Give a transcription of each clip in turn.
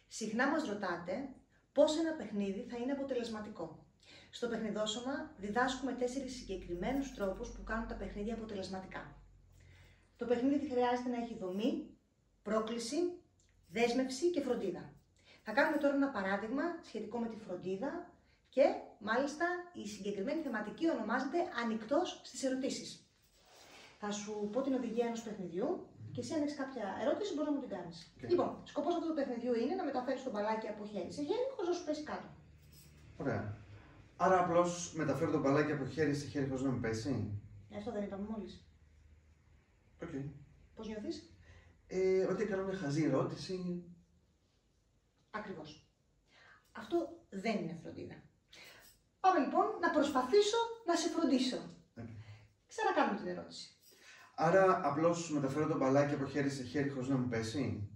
Συχνά μας ρωτάτε πώς ένα παιχνίδι θα είναι αποτελεσματικό. Στο παιχνιδόσωμα διδάσκουμε 4 συγκεκριμένους τρόπους που κάνουν τα παιχνίδια αποτελεσματικά. Το παιχνίδι χρειάζεται να έχει δομή, πρόκληση, δέσμευση και φροντίδα. Θα κάνουμε τώρα ένα παράδειγμα σχετικό με τη φροντίδα και μάλιστα η συγκεκριμένη θεματική ονομάζεται «Ανοιχτός στις ερωτήσεις». Θα σου πω την οδηγία ενός παιχνιδιού και εσύ αν έχεις κάποια ερώτηση μπορείς να μου την κάνεις. Λοιπόν, σκοπός αυτού του παιχνιδιού είναι να μεταφέρεις το μπαλάκι από χέρι σε χέρι χωρίς να σου πέσει κάτω. Ωραία. Άρα απλώς μεταφέρω το μπαλάκι από χέρι σε χέρι χωρίς να μου πέσει. Αυτό δεν είπαμε μόλις. Οκ. Πώς νιώθεις? Ότι έκανα μια χαζή ερώτηση. Ακριβώς. Αυτό δεν είναι φροντίδα. Πάμε λοιπόν να προσπαθήσω να σε φροντίσω. Ξανακάνουμε την ερώτηση. Άρα απλώς μεταφέρω το μπαλάκι από χέρι σε χέρι χωρίς να μου πέσει.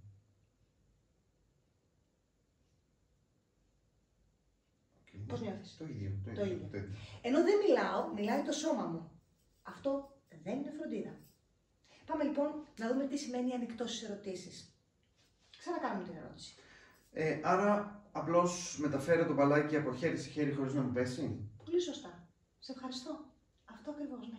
Πώς νιώθεις? Το ίδιο. Το ίδιο. Ενώ δεν μιλάω, μιλάει το σώμα μου. Αυτό δεν είναι φροντίδα. Πάμε λοιπόν να δούμε τι σημαίνει ανοιχτός στις ερωτήσεις. Ξανακάνουμε την ερώτηση. Άρα απλώς μεταφέρω το μπαλάκι από χέρι σε χέρι χωρίς να μου πέσει. Πολύ σωστά. Σε ευχαριστώ. Αυτό ακριβώς, ναι.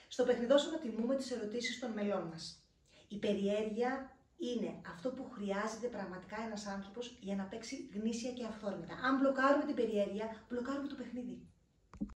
Στο παιχνιδόσωμα τιμούμε τις ερωτήσεις των μελών μας. Η περιέργεια είναι αυτό που χρειάζεται πραγματικά ένας άνθρωπος για να παίξει γνήσια και αυθόρμητα. Αν μπλοκάρουμε την περιέργεια, μπλοκάρουμε το παιχνίδι.